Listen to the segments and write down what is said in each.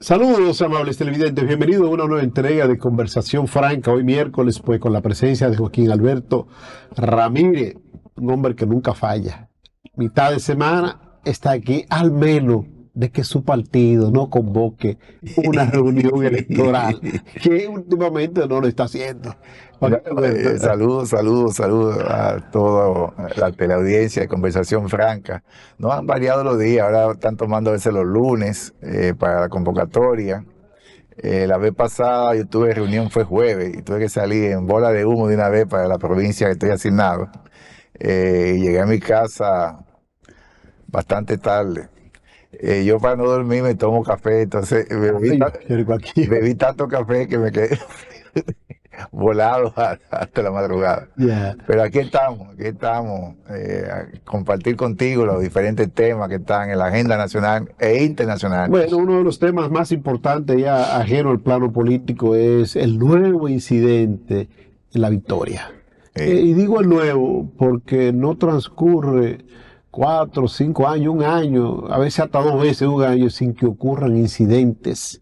Saludos, amables televidentes. Bienvenidos a una nueva entrega de Conversación Franca. Hoy miércoles, pues, con la presencia de Joaquín Alberto Ramírez, un hombre que nunca falla. Mitad de semana está aquí, al menos de que su partido no convoque una reunión electoral, que últimamente no lo está haciendo. Joaquín Alberto, Saludos a toda la teleaudiencia de Conversación Franca. No han variado los días, ahora están tomando a veces los lunes para la convocatoria. La vez pasada yo tuve reunión, fue jueves, y tuve que salir en bola de humo de una vez para la provincia que estoy asignado. Y llegué a mi casa bastante tarde. Yo para no dormir me tomo café, entonces bebí tanto café que me quedé volado hasta la madrugada. yeah. Pero aquí estamos, a compartir contigo los diferentes temas que están en la agenda nacional e internacional. Bueno, uno de los temas más importantes, ya ajeno al plano político, es el nuevo incidente en La Victoria. Y digo el nuevo porque no transcurre 4, 5 años, un año, a veces hasta 2 veces un año, sin que ocurran incidentes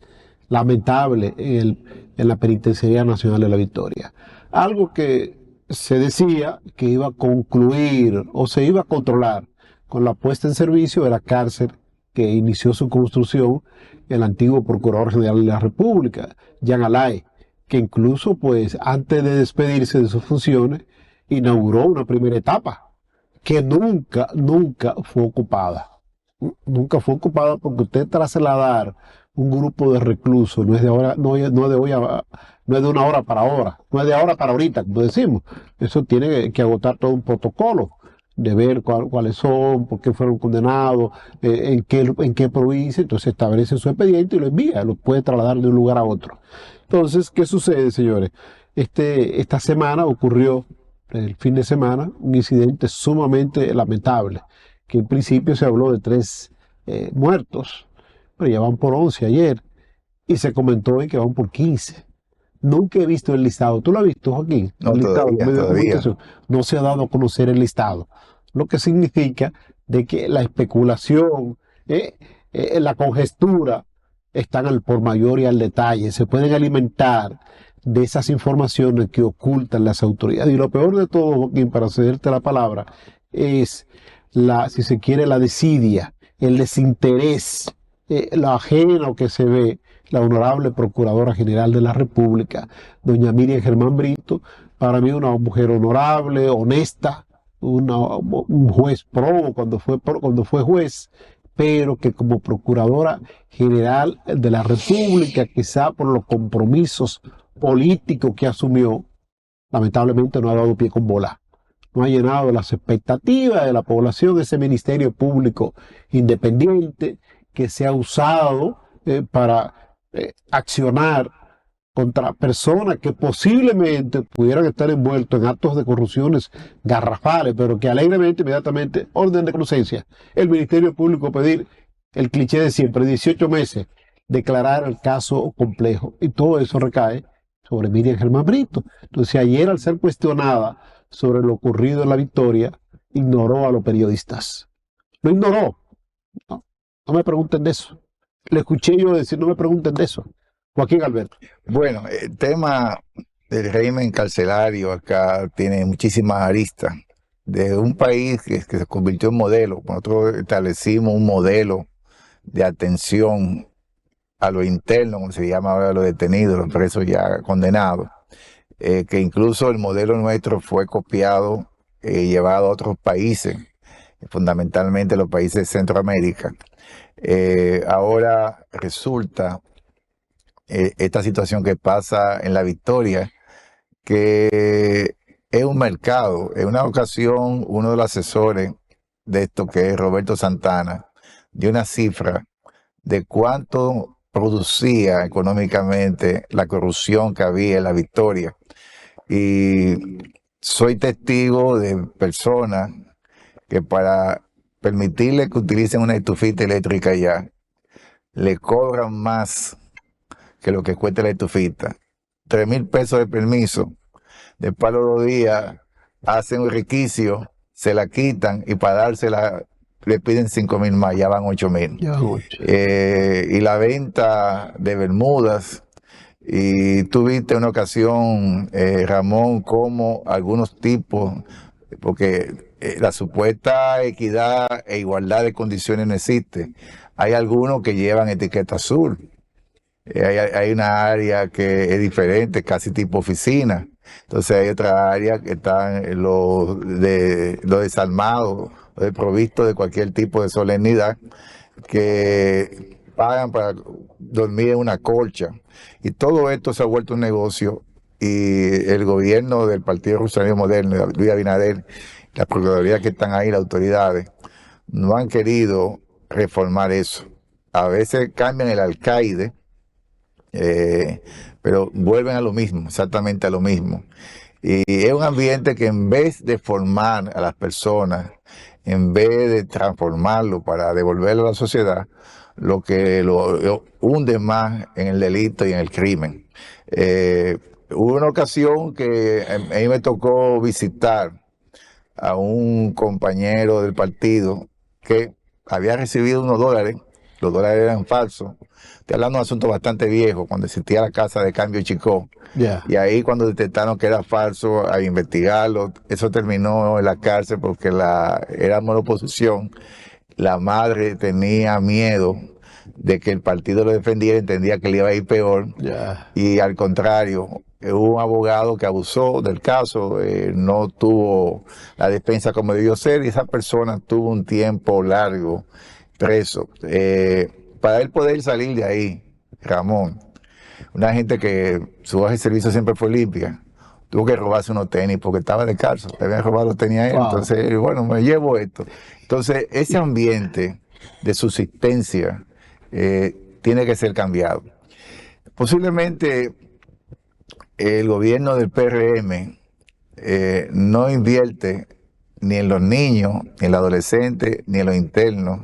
lamentables en la Penitenciaría Nacional de La Victoria. Algo que se decía que iba a concluir o se iba a controlar con la puesta en servicio de la cárcel que inició su construcción el antiguo Procurador General de la República, Jean Alain, que incluso, pues, antes de despedirse de sus funciones, inauguró una primera etapa que nunca fue ocupada. Nunca fue ocupada porque usted trasladar un grupo de reclusos no es de ahora, no es de una hora para ahora, no es de ahora para ahorita, como decimos. Eso tiene que agotar todo un protocolo de ver cuáles son, por qué fueron condenados, en qué provincia. Entonces establece su expediente y lo envía, lo puede trasladar de un lugar a otro. Entonces, ¿qué sucede, señores? Esta semana ocurrió, el fin de semana, un incidente sumamente lamentable, que en principio se habló de 3 muertos, pero ya van por 11 ayer, y se comentó hoy que van por 15. Nunca he visto el listado. ¿Tú lo has visto, Joaquín? No, El listado de los medios de todavía. comunicación. No se ha dado a conocer el listado, lo que significa de que la especulación, la congestura están al por mayor y al detalle. Se pueden alimentar de esas informaciones que ocultan las autoridades. Y lo peor de todo, Joaquín, para cederte la palabra, es si se quiere, la desidia, el desinterés, lo ajeno que se ve la honorable Procuradora General de la República, doña Miriam Germán Brito. Para mí una mujer honorable, honesta, un juez probo cuando fue juez, pero que como Procuradora General de la República, quizá por los compromisos políticos que asumió, lamentablemente no ha dado pie con bola. No ha llenado las expectativas de la población, ese ministerio público independiente que se ha usado para accionar contra personas que posiblemente pudieran estar envueltos en actos de corrupciones garrafales, pero que alegremente, inmediatamente, orden de conciencia, el Ministerio Público pedir el cliché de siempre, 18 meses, declarar el caso complejo. Y todo eso recae sobre Miriam Germán Brito. Entonces, ayer, al ser cuestionada sobre lo ocurrido en La Victoria, ignoró a los periodistas. Lo ignoró. No me pregunten de eso. Le escuché yo decir, no me pregunten de eso. Joaquín Alberto. Bueno, el tema del régimen carcelario acá tiene muchísimas aristas. De un país que se convirtió en modelo, nosotros establecimos un modelo de atención a lo interno, como se llama ahora, a los detenidos, los presos ya condenados, que incluso el modelo nuestro fue copiado y llevado a otros países, fundamentalmente los países de Centroamérica. Ahora resulta esta situación que pasa en La Victoria, que es un mercado. En una ocasión, uno de los asesores de esto, que es Roberto Santana, dio una cifra de cuánto producía económicamente la corrupción que había en La Victoria. Y soy testigo de personas que para permitirle que utilicen una estufita eléctrica ya, le cobran más que lo que cuesta la estufita. 3,000 pesos de permiso. Después de los 2 días hacen un requisito, se la quitan y para dársela le piden 5.000 más, ya van 8.000. Y la venta de bermudas. Y tuviste una ocasión, Ramón, como algunos tipos, porque la supuesta equidad e igualdad de condiciones no existe. Hay algunos que llevan etiqueta azul. Hay una área que es diferente, casi tipo oficina. Entonces hay otra área que están los desarmados, los desprovistos de cualquier tipo de solemnidad, que pagan para dormir en una colcha. Y todo esto se ha vuelto un negocio, y el gobierno del Partido Revolucionario Moderno, Luis Abinader, la Procuraduría que están ahí, las autoridades, no han querido reformar eso. A veces cambian el alcaide, pero vuelven a lo mismo, exactamente a lo mismo. Y es un ambiente que, en vez de formar a las personas, en vez de transformarlo para devolverlo a la sociedad, lo que lo hunde más en el delito y en el crimen. Hubo una ocasión que a mí me tocó visitar a un compañero del partido que había recibido unos dólares. Los dólares eran falsos. Estoy hablando de un asunto bastante viejo, cuando existía la casa de cambio Chicó. Y ahí, cuando detectaron que era falso, a investigarlo, eso terminó en la cárcel porque éramos la oposición. La madre tenía miedo de que el partido lo defendiera, entendía que le iba a ir peor. Y al contrario, hubo un abogado que abusó del caso, no tuvo la defensa como debió ser, y esa persona tuvo un tiempo largo preso. Para él poder salir de ahí, Ramón, una gente que su hoja de servicio siempre fue limpia, tuvo que robarse unos tenis porque estaba de cárcel, le habían robado los tenis a él. Entonces, bueno, me llevo esto. Entonces, ese ambiente de subsistencia tiene que ser cambiado. Posiblemente el gobierno del PRM no invierte ni en los niños, ni en los adolescentes, ni en los internos,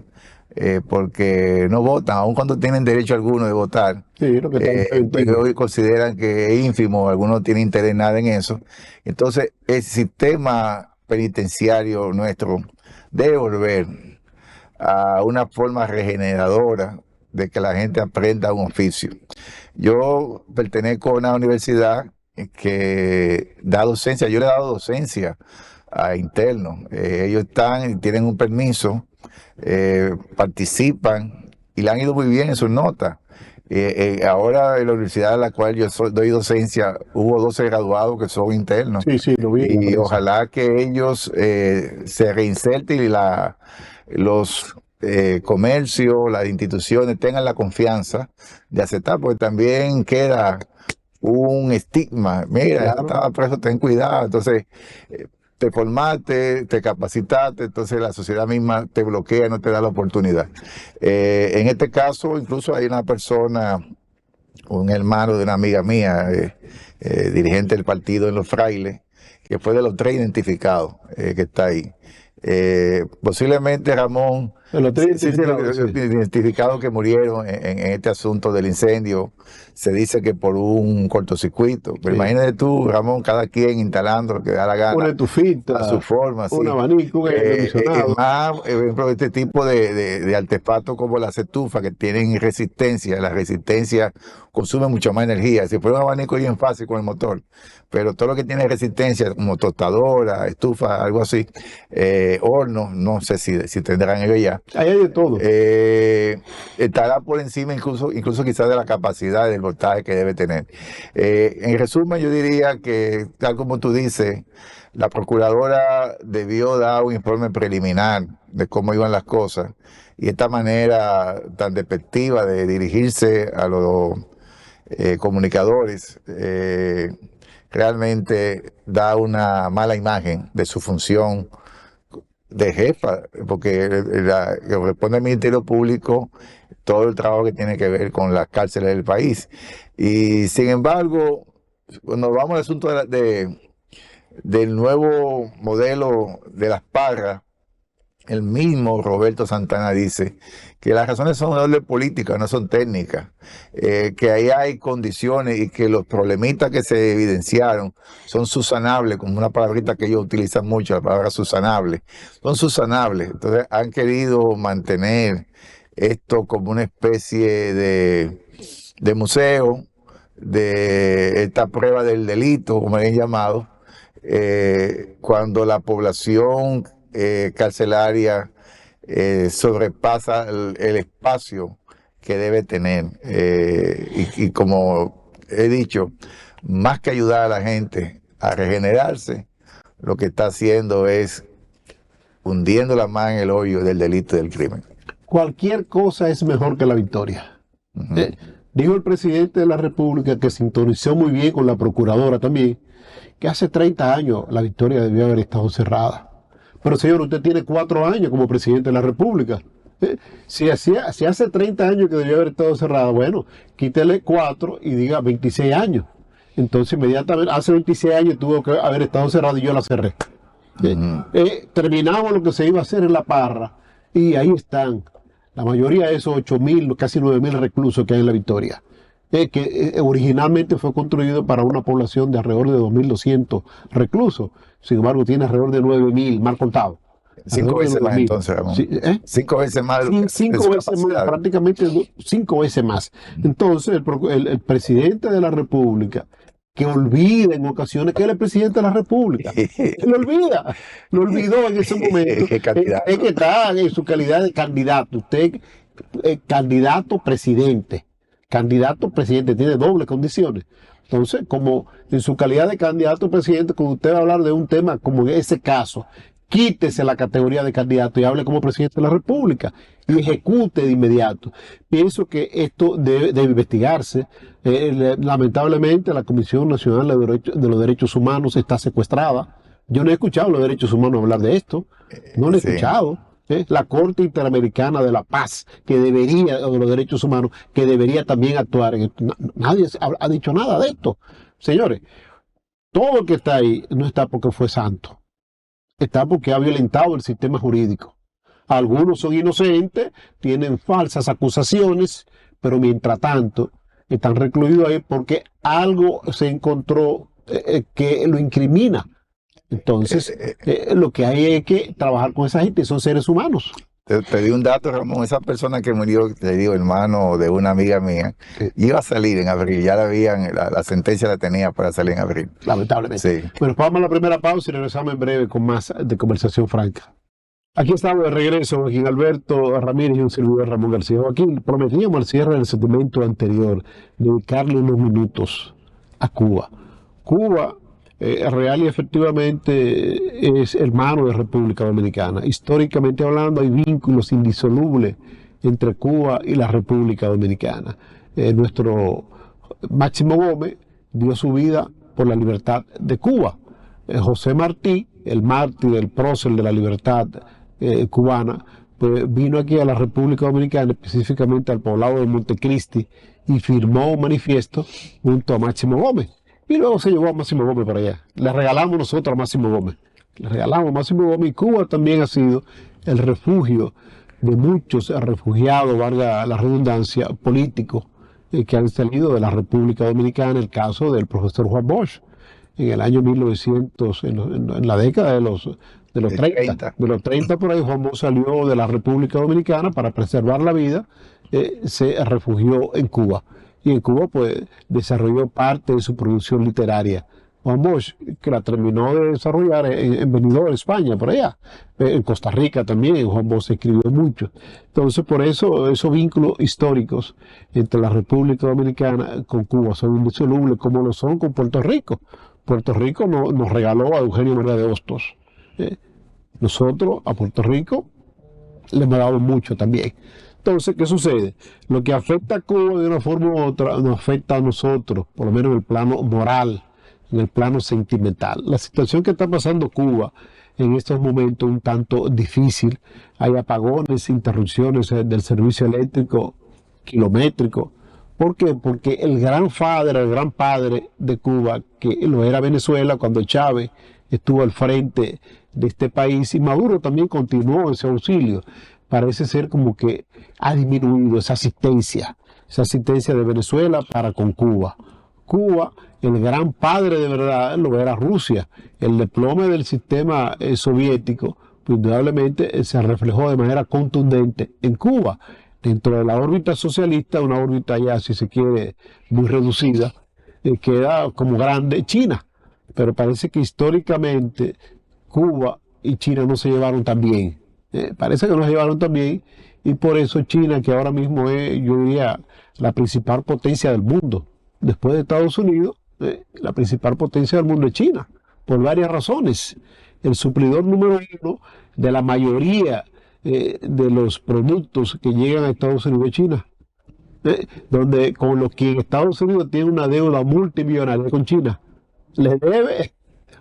porque no votan, aun cuando tienen derecho alguno de votar. Sí, lo que pero hoy consideran que es ínfimo, algunos no tienen interés nada en eso. Entonces, el sistema penitenciario nuestro debe volver a una forma regeneradora de que la gente aprenda un oficio. Yo pertenezco a una universidad que da docencia. Yo le he dado docencia a internos. Ellos tienen un permiso, participan y le han ido muy bien en sus notas. Ahora, en la universidad a la cual yo doy docencia, hubo 12 graduados que son internos. Sí, lo vi. Y ojalá que ellos se reinserten y los comercios, las instituciones tengan la confianza de aceptar, porque también queda un estigma. Mira, estaba preso, ten cuidado. Entonces, te formaste, te capacitaste, entonces la sociedad misma te bloquea, no te da la oportunidad. En este caso, incluso hay una persona, un hermano de una amiga mía, dirigente del partido en Los Frailes, que fue de los 3 identificados que está ahí. Posiblemente, Ramón, los 3 identificados que murieron en este asunto del incendio, se dice que por un cortocircuito. Pero imagínate tú, Ramón, cada quien instalando lo que da la gana, una estufita, a su forma, un abanico, un aire acondicionado. Más, por ejemplo, este tipo de artefactos como las estufas, que tienen resistencia. La resistencia consume mucho más energía. Si fuera un abanico, es bien fácil con el motor, pero todo lo que tiene resistencia, como tostadora, estufa, algo así, hornos, no sé si tendrán ellos ya. Ahí hay de todo. Estará por encima incluso quizás de la capacidad del voltaje que debe tener. En resumen, yo diría que, tal como tú dices, la procuradora debió dar un informe preliminar de cómo iban las cosas, y esta manera tan despectiva de dirigirse a los comunicadores realmente da una mala imagen de su función de jefa, porque corresponde al Ministerio Público todo el trabajo que tiene que ver con las cárceles del país. Y sin embargo, cuando vamos al asunto del nuevo modelo de las parras, el mismo Roberto Santana dice que las razones son de orden política, no son técnicas, que ahí hay condiciones y que los problemitas que se evidenciaron son susanables, como una palabrita que ellos utilizan mucho, la palabra susanable, son susanables. Entonces han querido mantener esto como una especie de museo, de esta prueba del delito, como le han llamado, cuando la población carcelaria sobrepasa el espacio que debe tener. Y como he dicho, más que ayudar a la gente a regenerarse, lo que está haciendo es hundiéndola más en el hoyo del delito y del crimen. Cualquier cosa es mejor que la victoria. Dijo el presidente de la República, que sintonizó muy bien con la procuradora también, que hace 30 años la victoria debió haber estado cerrada. Pero señor, usted tiene 4 años como presidente de la República. Si hace 30 años que debió haber estado cerrada, bueno, quítele 4 y diga 26 años. Entonces inmediatamente, hace 26 años tuvo que haber estado cerrada y yo la cerré. Terminamos lo que se iba a hacer en La Parra y ahí están la mayoría de esos 8.000, casi 9.000 reclusos que hay en La Victoria, que originalmente fue construido para una población de alrededor de 2.200 reclusos. Sin embargo, tiene alrededor de 9.000, mal contado. 5 veces más entonces, Ramón. Sí, 5 veces más. 5 veces más, prácticamente 5 veces más. Entonces, el presidente de la República, que olvida en ocasiones que él es el presidente de la República. Lo olvidó en ese momento. Es que está en su calidad de candidato. Usted candidato presidente, tiene dobles condiciones. Entonces, como en su calidad de candidato presidente, cuando usted va a hablar de un tema como en ese caso, quítese la categoría de candidato y hable como presidente de la República y ejecute de inmediato. Pienso que esto debe investigarse. Lamentablemente, la Comisión Nacional de los Derechos Humanos está secuestrada. Yo no he escuchado a los derechos humanos hablar de esto. No lo he escuchado. La Corte Interamericana de la Paz, que debería, o de los derechos humanos, que debería también actuar. Nadie ha dicho nada de esto. Señores, todo el que está ahí no está porque fue santo. Está porque ha violentado el sistema jurídico. Algunos son inocentes, tienen falsas acusaciones, pero mientras tanto están recluidos ahí porque algo se encontró que lo incrimina. Entonces, lo que hay es que trabajar con esa gente, son seres humanos. Te di un dato, Ramón. Esa persona que murió, te digo, hermano de una amiga mía, iba a salir en abril. Ya la sentencia la tenía para salir en abril. Lamentablemente. Sí. Bueno, vamos a la primera pausa y regresamos en breve con más de Conversación Franca. Aquí estamos de regreso, Joaquín Alberto Ramírez y un servidor, Ramón García. Joaquín, prometíamos al cierre del segmento anterior dedicarle unos minutos a Cuba. Cuba, real y efectivamente, es hermano de República Dominicana. Históricamente hablando, hay vínculos indisolubles entre Cuba y la República Dominicana. Nuestro Máximo Gómez dio su vida por la libertad de Cuba. José Martí, el mártir, el prócer de la libertad cubana, pues vino aquí a la República Dominicana, específicamente al poblado de Montecristi, y firmó un manifiesto junto a Máximo Gómez. Y luego se llevó a Máximo Gómez para allá. Le regalamos nosotros a Máximo Gómez. Y Cuba también ha sido el refugio de muchos refugiados, valga la redundancia, políticos que han salido de la República Dominicana. El caso del profesor Juan Bosch, en el año 1900, en la década de los 30. De los 30 por ahí, Juan Bosch salió de la República Dominicana para preservar la vida, se refugió en Cuba. Y en Cuba, pues, desarrolló parte de su producción literaria. Juan Bosch, que la terminó de desarrollar en Benidorm, España, por allá. En Costa Rica también, Juan Bosch escribió mucho. Entonces, por eso, esos vínculos históricos entre la República Dominicana con Cuba son indisolubles, como lo son con Puerto Rico. Puerto Rico nos regaló a Eugenio María de Hostos. Nosotros, a Puerto Rico, le hemos dado mucho también. Entonces, ¿qué sucede? Lo que afecta a Cuba de una forma u otra nos afecta a nosotros, por lo menos en el plano moral, en el plano sentimental. La situación que está pasando Cuba en estos momentos es un tanto difícil. Hay apagones, interrupciones del servicio eléctrico kilométrico. ¿Por qué? Porque el gran padre de Cuba, que lo era Venezuela cuando Chávez estuvo al frente de este país y Maduro también continuó ese auxilio. Parece ser como que ha disminuido esa asistencia de Venezuela para con Cuba. Cuba, el gran padre de verdad, lo era Rusia. El desplome del sistema soviético, pues, indudablemente se reflejó de manera contundente en Cuba. Dentro de la órbita socialista, una órbita ya, si se quiere, muy reducida, queda como grande China. Pero parece que históricamente Cuba y China no se llevaron tan bien. Parece que no se llevaron tan bien y por eso China, que ahora mismo es, yo diría, la principal potencia del mundo, después de Estados Unidos, la principal potencia del mundo es China, por varias razones. El suplidor número uno de la mayoría de los productos que llegan a Estados Unidos es China, donde con los que Estados Unidos tiene una deuda multimillonaria con China, le debe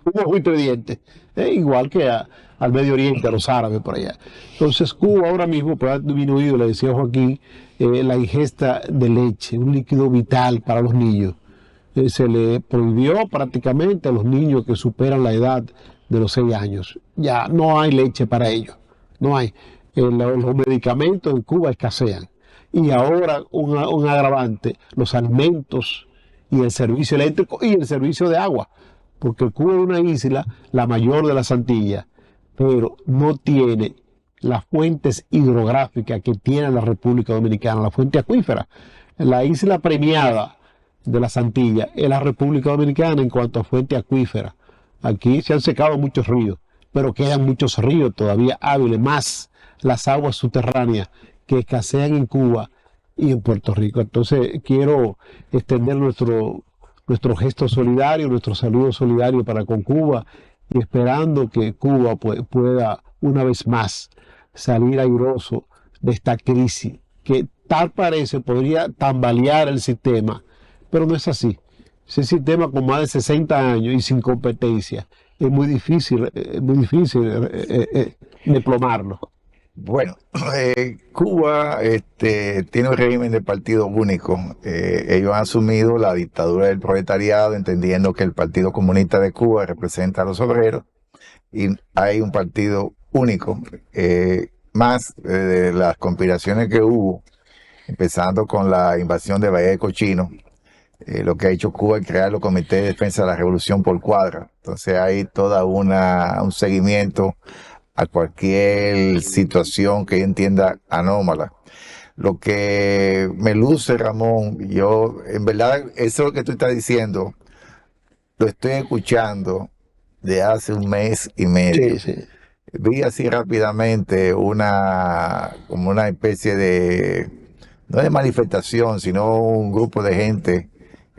un ojito de dientes, igual que al Medio Oriente, a los árabes por allá. Entonces Cuba ahora mismo pues, ha disminuido, le decía Joaquín, la ingesta de leche, un líquido vital para los niños. Se le prohibió prácticamente a los niños que superan la edad de los 6 años. Ya no hay leche para ellos, no hay. Los medicamentos en Cuba escasean. Y ahora un agravante, los alimentos y el servicio eléctrico y el servicio de agua. Porque Cuba es una isla, la mayor de las Antillas, pero no tiene las fuentes hidrográficas que tiene la República Dominicana, la fuente acuífera. La isla premiada de las Antillas es la República Dominicana en cuanto a fuente acuífera. Aquí se han secado muchos ríos, pero quedan muchos ríos todavía hábiles, más las aguas subterráneas que escasean en Cuba y en Puerto Rico. Entonces quiero extender nuestro gesto solidario, nuestro saludo solidario para con Cuba y esperando que Cuba pueda una vez más salir airoso de esta crisis que tal parece podría tambalear el sistema, pero no es así. Ese sistema con más de 60 años y sin competencia es muy difícil desplomarlo. Bueno, Cuba tiene un régimen de partido único. Ellos han asumido la dictadura del proletariado, entendiendo que el Partido Comunista de Cuba representa a los obreros y hay un partido único. Más de las conspiraciones que hubo, empezando con la invasión de Bahía de Cochino, lo que ha hecho Cuba es crear los comités de defensa de la revolución por cuadra. Entonces hay toda un seguimiento a cualquier situación que ella entienda anómala. Lo que me luce, Ramón, yo, en verdad, eso que tú estás diciendo, lo estoy escuchando de hace un mes y medio. Sí, sí. Vi así rápidamente como una especie de, no de manifestación, sino un grupo de gente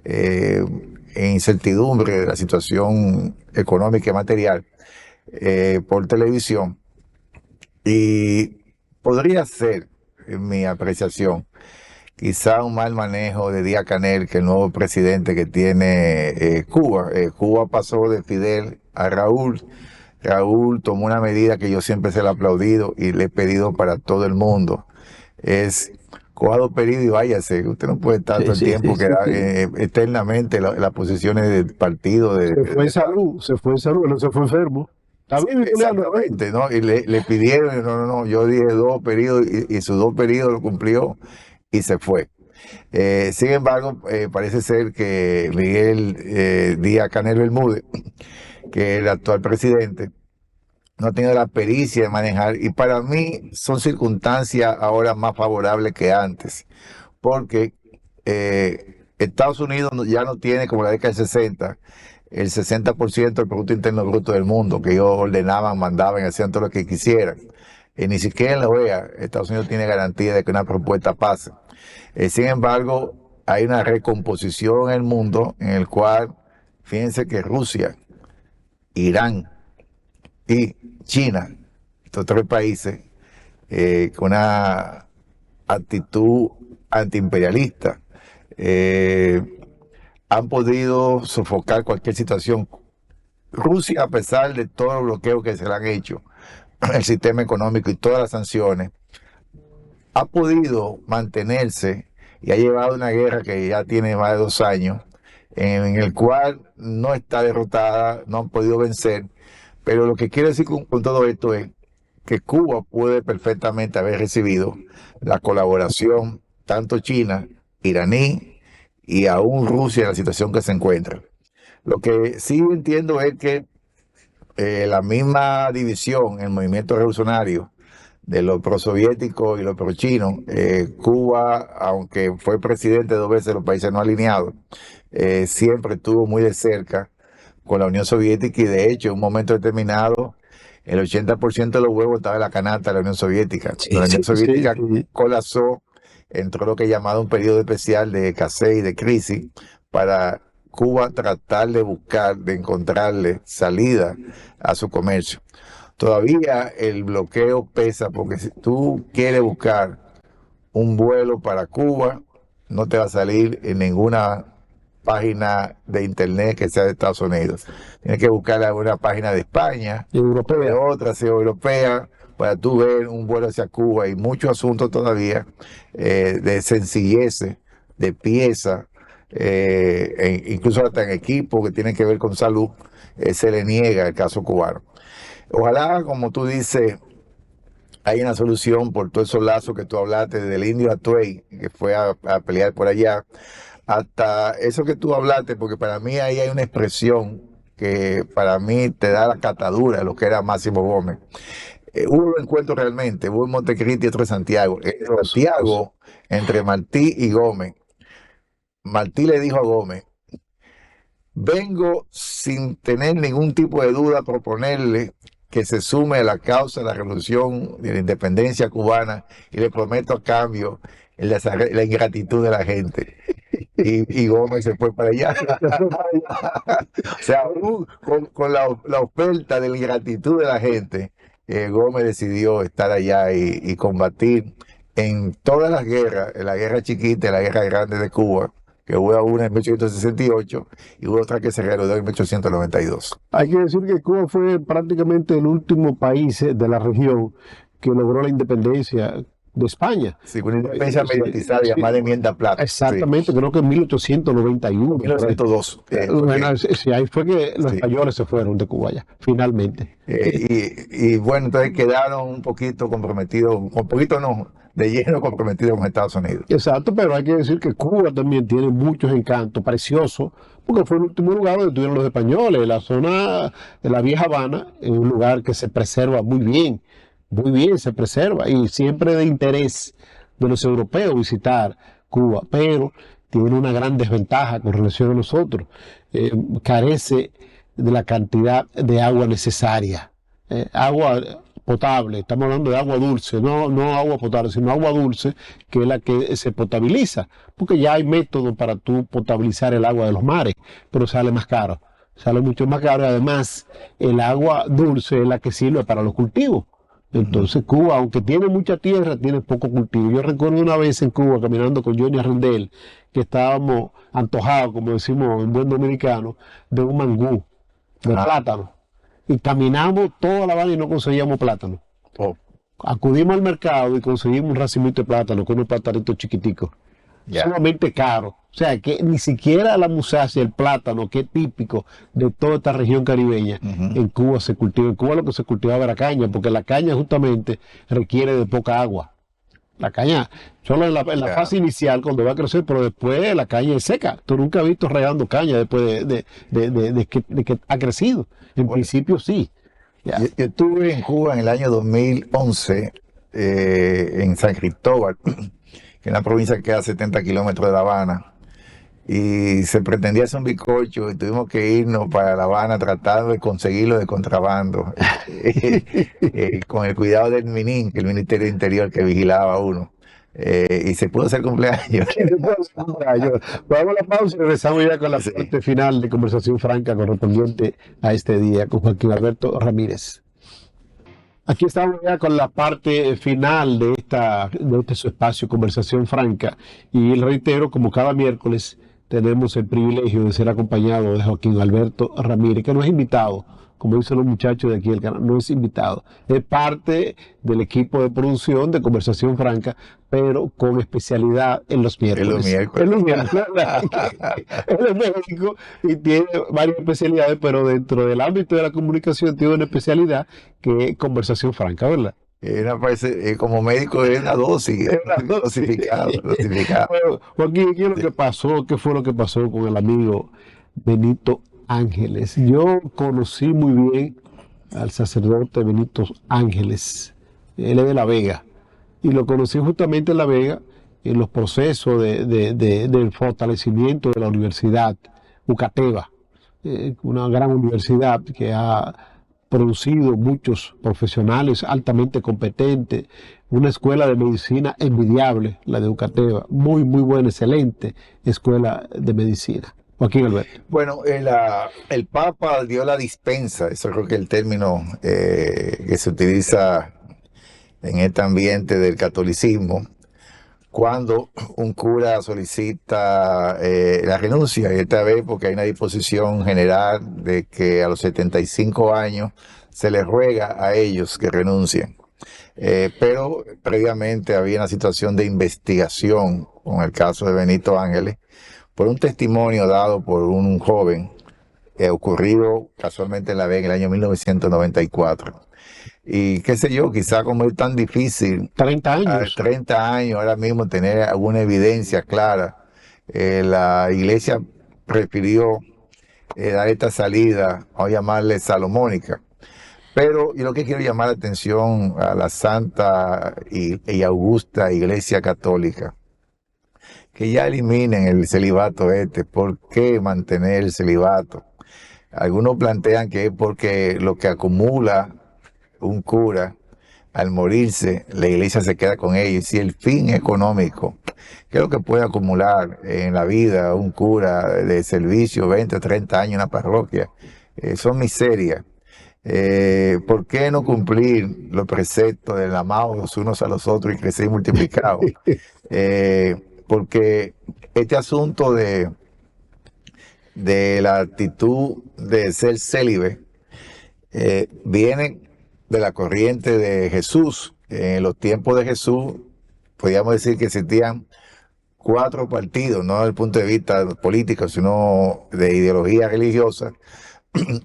en incertidumbre de la situación económica y material por televisión. Y podría ser, en mi apreciación, quizá un mal manejo de Díaz-Canel, que el nuevo presidente que tiene Cuba. Cuba pasó de Fidel a Raúl. Raúl tomó una medida que yo siempre se la he aplaudido y le he pedido para todo el mundo. Es coja 2 periodos y váyase. Usted no puede estar todo el tiempo eternamente las posiciones del partido. Se fue en salud, no se fue enfermo. Exactamente, ¿no? Y le pidieron, no, yo dije 2 periodos y sus 2 periodos lo cumplió y se fue. Sin embargo, parece ser que Miguel Díaz-Canel Bermúdez, que es el actual presidente, no ha tenido la pericia de manejar, y para mí son circunstancias ahora más favorables que antes, porque Estados Unidos ya no tiene, como la década del 60, el 60% del Producto Interno Bruto del mundo, que ellos ordenaban, mandaban, hacían todo lo que quisieran. Ni siquiera en la OEA Estados Unidos tiene garantía de que una propuesta pase. Sin embargo, hay una recomposición en el mundo en el cual, fíjense que Rusia, Irán y China, estos 3 países, con una actitud antiimperialista, han podido sofocar cualquier situación. Rusia, a pesar de todos los bloqueos que se le han hecho, el sistema económico y todas las sanciones, ha podido mantenerse y ha llevado una guerra que ya tiene más de 2 años, en el cual no está derrotada, no han podido vencer, Pero lo que quiero decir con todo esto es que Cuba puede perfectamente haber recibido la colaboración tanto China, iraní y aún Rusia en la situación que se encuentra. Lo que sí entiendo es que la misma división, el movimiento revolucionario de los prosoviéticos y los prochinos, Cuba, aunque fue presidente 2 veces de los países no alineados, siempre estuvo muy de cerca con la Unión Soviética y de hecho en un momento determinado el 80% de los huevos estaba en la canasta de la Unión Soviética. Sí, La Unión sí, Soviética sí. colapsó, entró lo que es llamado un periodo especial de escasez y de crisis para Cuba tratar de buscar, de encontrarle salida a su comercio. Todavía el bloqueo pesa porque si tú quieres buscar un vuelo para Cuba, no te va a salir en ninguna página de internet que sea de Estados Unidos. Tienes que buscar alguna página de España, de Europea. otra, sea europea, para tú ver un vuelo hacia Cuba. Y muchos asuntos todavía de sencillez, de pieza, incluso hasta en equipo que tienen que ver con salud, se le niega el caso cubano. Ojalá, como tú dices, hay una solución por todos esos lazos que tú hablaste, desde el indio Atuey, que fue a pelear por allá, hasta eso que tú hablaste, porque para mí ahí hay una expresión que para mí te da la catadura de lo que era Máximo Gómez. Hubo un encuentro realmente, hubo en Montecristi y otro en Santiago. En Santiago, entre Martí y Gómez, Martí le dijo a Gómez: vengo sin tener ningún tipo de duda a proponerle que se sume a la causa de la revolución de la independencia cubana y le prometo a cambio la ingratitud de la gente. Y Gómez se fue para allá. O sea, con la oferta de la ingratitud de la gente, Gómez decidió estar allá y combatir en todas las guerras, en la guerra chiquita y la guerra grande de Cuba, que hubo una en 1868 y hubo otra que se reanudó en 1892. Hay que decir que Cuba fue prácticamente el último país de la región que logró la independencia de España. Sí, una independencia mediatizada Sí, llamada Enmienda Plata. exactamente, creo que en 1891. 1902. Bueno, sí, ahí fue que los Sí. españoles se fueron de Cuba ya, finalmente. Y bueno, entonces quedaron un poquito comprometidos, un poquito no, de lleno comprometidos con Estados Unidos. Exacto, pero hay que decir que Cuba también tiene muchos encantos preciosos, porque fue el último lugar donde estuvieron los españoles. La zona de la Vieja Habana es un lugar que se preserva muy bien se preserva, y siempre de interés de los europeos visitar Cuba, pero tiene una gran desventaja con relación a nosotros. Carece de la cantidad de agua necesaria. Agua potable, estamos hablando de agua dulce, no agua potable, sino agua dulce, que es la que se potabiliza, porque ya hay métodos para tú potabilizar el agua de los mares, pero sale más caro, sale mucho más caro, y además el agua dulce es la que sirve para los cultivos. Entonces Cuba, aunque tiene mucha tierra, tiene poco cultivo. Yo recuerdo una vez en Cuba, caminando con Johnny Arrendel, que estábamos antojados, como decimos en buen dominicano, de un mangú, de plátano. Y caminamos toda La Habana y no conseguíamos plátano. Oh, Acudimos al mercado y conseguimos un racimito de plátano con unos platanitos chiquiticos. ya. Sumamente caro. O sea, que ni siquiera la musacia, el plátano, que es típico de toda esta región caribeña, en Cuba se cultiva. En Cuba lo que se cultivaba era caña, porque la caña justamente requiere de poca agua. La caña, solo en la fase inicial, cuando va a crecer, pero después la caña es seca. Tú nunca has visto regando caña después de que ha crecido. En principio sí. Ya. Yo estuve en Cuba en el año 2011, en San Cristóbal, que es una provincia que queda a 70 kilómetros de La Habana, y se pretendía hacer un bizcocho y tuvimos que irnos para La Habana tratando de conseguirlo de contrabando, con el cuidado del MININ, que es el Ministerio de Interior que vigilaba a uno. Y se pudo hacer cumpleaños. Vamos a la pausa y regresamos ya con la parte final de conversación franca correspondiente a este día con Joaquín Alberto Ramírez. Aquí estamos ya con la parte final de este su espacio Conversación Franca, y reitero, como cada miércoles tenemos el privilegio de ser acompañado de Joaquín Alberto Ramírez, que nos ha invitado como dicen los muchachos de aquí del canal, no es invitado. Es parte del equipo de producción de Conversación Franca, pero con especialidad en los En los miércoles. miércoles. En los miércoles. Él es médico y tiene varias especialidades, pero dentro del ámbito de la comunicación tiene una especialidad que es Conversación Franca, ¿verdad? Como médico es una dosis, dosificado, dosificado. Bueno, Joaquín, ¿qué es lo que pasó? ¿Qué fue lo que pasó con el amigo Benito Ángeles? Yo conocí muy bien al sacerdote Benito Ángeles. Él es de La Vega. Y lo conocí justamente en La Vega en los procesos del fortalecimiento de la universidad UCATEBA, una gran universidad que ha producido muchos profesionales altamente competentes, una escuela de medicina envidiable, la de UCATEBA, muy, muy buena, excelente escuela de medicina. Joaquín Alberto. Bueno, el Papa dio la dispensa, eso creo que es el término que se utiliza en este ambiente del catolicismo, cuando un cura solicita la renuncia, y esta vez porque hay una disposición general de que a los 75 años se les ruega a ellos que renuncien. Pero previamente había una situación de investigación con el caso de Benito Ángeles, por un testimonio dado por un joven ocurrido casualmente en La Vega en el año 1994. Y qué sé yo, quizá como es tan difícil 30 años. 30 años ahora mismo tener alguna evidencia clara, la iglesia prefirió dar esta salida, vamos a llamarle salomónica. Pero yo lo que quiero llamar la atención a la santa y augusta Iglesia Católica, que ya eliminen el celibato este. ¿Por qué mantener el celibato? Algunos plantean que es porque lo que acumula un cura al morirse, la iglesia se queda con ellos. Si el fin económico, ¿qué es lo que puede acumular en la vida un cura de servicio, 20 o 30 años en una parroquia? Son miserias. ¿Por qué no cumplir los preceptos del amados los unos a los otros y crecer multiplicados? Porque este asunto de la actitud de ser célibe viene de la corriente de Jesús. En los tiempos de Jesús, podríamos decir que existían 4 partidos, no desde el punto de vista político, sino de ideología religiosa.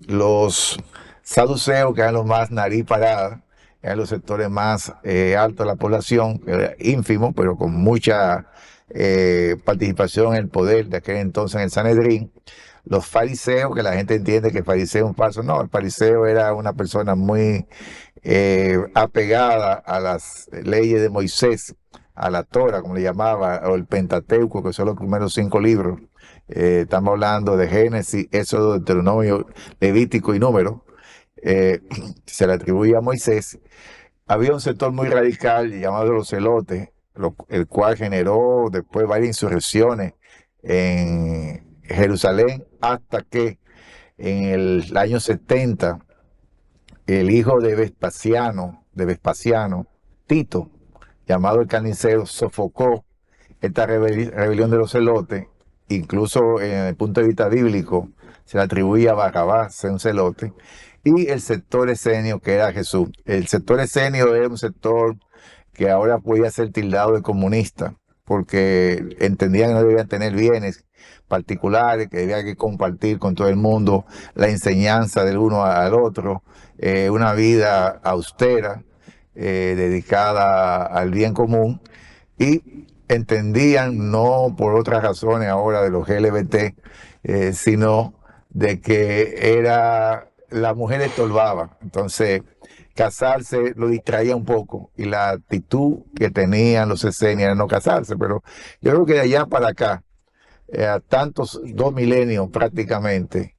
Los saduceos, que eran los más nariz parada, eran los sectores más altos de la población, ínfimos, pero con mucha participación en el poder de aquel entonces en el Sanedrín. Los fariseos, que la gente entiende que el fariseo es un falso. No, el fariseo era una persona muy apegada a las leyes de Moisés, a la Torah, como le llamaba, o el Pentateuco, que son los primeros 5 libros. Estamos hablando de Génesis, Éxodo, Deuteronomio, Levítico y Número. Se le atribuye a Moisés. Había un sector muy radical llamado los celotes, el cual generó después varias insurrecciones en Jerusalén, hasta que en el año 70 el hijo de Vespasiano, Tito, llamado el Carnicero, sofocó esta rebelión de los celotes. Incluso en el punto de vista bíblico se le atribuía a Barrabás ser un celote, y el sector esenio, que era Jesús. El sector esenio era un sector que ahora podía ser tildado de comunista, porque entendían que no debían tener bienes particulares, que debían que compartir con todo el mundo la enseñanza del uno al otro, una vida austera, dedicada al bien común, y entendían, no por otras razones ahora de los LGBT, sino de que la mujer estorbaba. Entonces, casarse lo distraía un poco, y la actitud que tenían los esenios era no casarse. Pero yo creo que de allá para acá, a tantos 2 milenios prácticamente,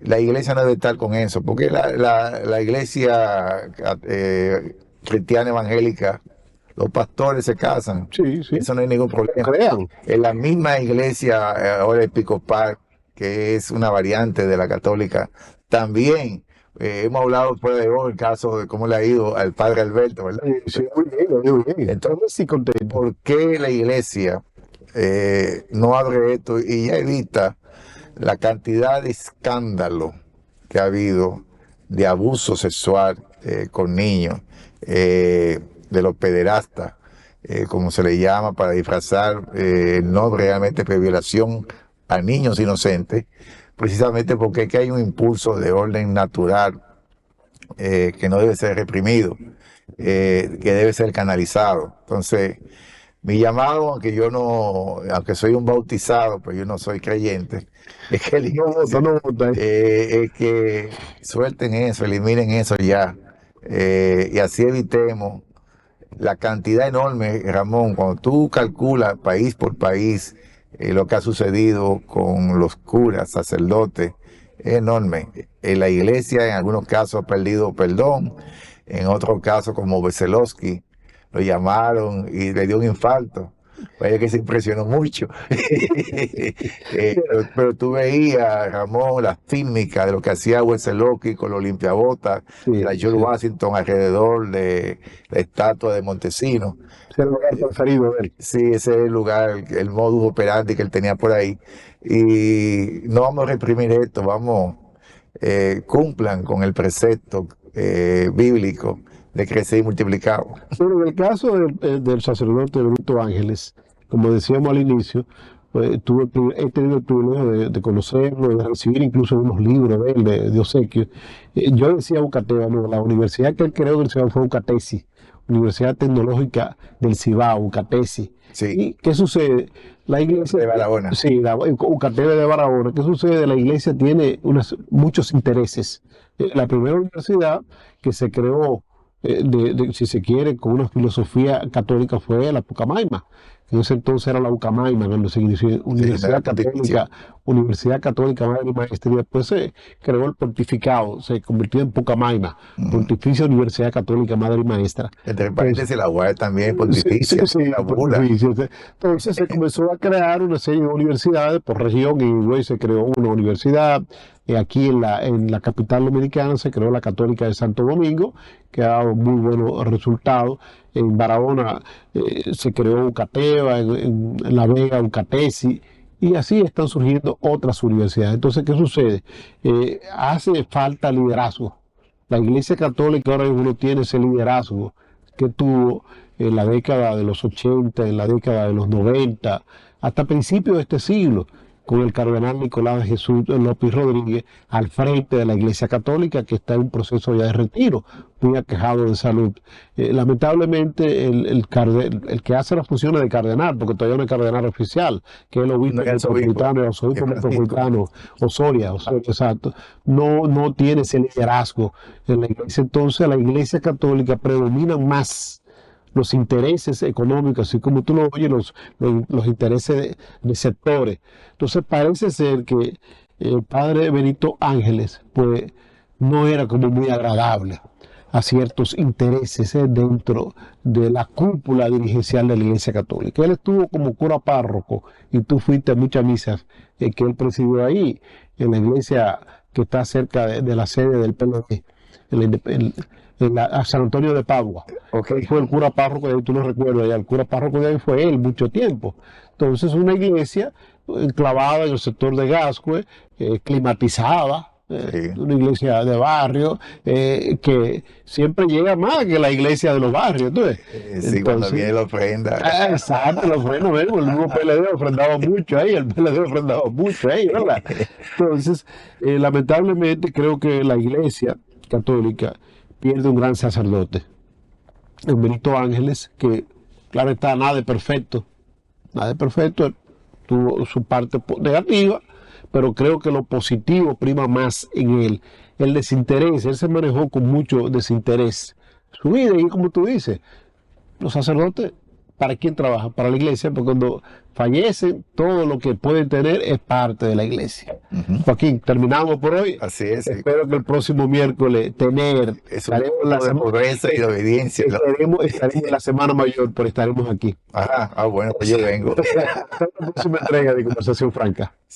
la iglesia no debe estar con eso, porque la iglesia cristiana evangélica, los pastores se casan. Sí, sí. Eso no hay ningún problema. Crean. En la misma iglesia ahora episcopal, que es una variante de la católica, también hemos hablado fuera de hoy el caso de cómo le ha ido al padre Alberto, ¿verdad? Sí, muy bien, muy bien. Entonces, Sí, contento. ¿por qué la iglesia no abre esto y ya evita la cantidad de escándalo que ha habido de abuso sexual con niños, de los pederastas, como se le llama, para disfrazar no realmente violación a niños inocentes, precisamente porque es que hay un impulso de orden natural que no debe ser reprimido, que debe ser canalizado. Entonces, mi llamado, aunque soy un bautizado, pero yo no soy creyente, es que, es que suelten eso, eliminen eso ya, y así evitemos la cantidad enorme, Ramón, cuando tú calculas país por país lo que ha sucedido con los curas, sacerdotes, es enorme. La iglesia en algunos casos ha perdido perdón, en otros casos como Veselowski, lo llamaron y le dio un infarto. Vaya que se impresionó mucho. Pero tú veías, Ramón, las fílmicas de lo que hacía Veselowski con los limpiabotas, la George Washington alrededor de la estatua de Montesinos. Ese es el lugar preferido de él. Sí, ese es el lugar, el modus operandi que él tenía por ahí. Y no vamos a reprimir esto, cumplan con el precepto bíblico de crecer y multiplicar. Bueno, en el caso del sacerdote Benito Ángeles, como decíamos al inicio, he tenido el privilegio de conocerlo, de recibir incluso unos libros de él, de obsequio. Yo decía Ucateva, no, la universidad que él creó del Cibao fue Ucatesi, Universidad Tecnológica del Cibao, Ucatesi. Sí. ¿Y qué sucede? La iglesia de Barahona. Sí, Ucateva de Barahona. ¿Qué sucede? La iglesia tiene muchos intereses. La primera universidad que se creó, si se quiere, con una filosofía católica fue la Pucamaima. En ese entonces era la Ucamaima, cuando se inició Universidad Católica Madre y Maestra, y después se creó el pontificado, se convirtió en Pucamaima, Pontificia Universidad Católica Madre y Maestra. Entre paréntesis, la UAE también pontificia, la bula. Entonces se comenzó a crear una serie de universidades por región, y luego se creó una universidad. Aquí en la capital dominicana se creó la Católica de Santo Domingo, que ha dado muy buenos resultados. En Barahona se creó Ucateva, en La Vega Ucatesi, y así están surgiendo otras universidades. Entonces, ¿qué sucede? Hace falta liderazgo. La Iglesia Católica ahora mismo no tiene ese liderazgo que tuvo en la década de los 80, en la década de los 90, hasta principios de este siglo, con el cardenal Nicolás de Jesús López Rodríguez al frente de la Iglesia Católica, que está en un proceso ya de retiro, muy aquejado de salud. Lamentablemente, el que hace las funciones de cardenal, porque todavía no es cardenal oficial, que es el obispo metropolitano, el arzobispo metropolitano, Osoria, exacto, no tiene ese liderazgo en la Iglesia. Entonces, la Iglesia Católica predomina más los intereses económicos, así como tú lo oyes, los intereses de sectores. Entonces parece ser que el padre Benito Ángeles pues no era como muy agradable a ciertos intereses dentro de la cúpula dirigencial de la Iglesia Católica. Él estuvo como cura párroco y tú fuiste a muchas misas que él presidió ahí, en la iglesia que está cerca de la sede del PLD, a San Antonio de Padua. Okay. Fue el cura párroco de ahí, tú lo recuerdas, el cura párroco de ahí fue él mucho tiempo. Entonces, una iglesia enclavada en el sector de Gascue, climatizada, una iglesia de barrio, que siempre llega más que la iglesia de los barrios. Sí, cuando viene la ofrenda. Exacto, la ofrenda, el mismo PLD ofrendaba mucho ahí, ¿verdad? Entonces, lamentablemente creo que la iglesia católica pierde un gran sacerdote, el Benito Ángeles, que claro está, nada de perfecto, tuvo su parte negativa, pero creo que lo positivo prima más en él, el desinterés. Él se manejó con mucho desinterés su vida, y como tú dices, los sacerdotes, ¿para quién trabajan? Para la iglesia, porque cuando fallecen, todo lo que pueden tener es parte de la iglesia. Joaquín, terminamos por hoy. Así es. Espero que el próximo miércoles estaremos la pobreza y la obediencia. Estaremos en la Semana Mayor, pero estaremos aquí. Bueno, pues yo vengo. Hasta la próxima entrega de Conversación Franca.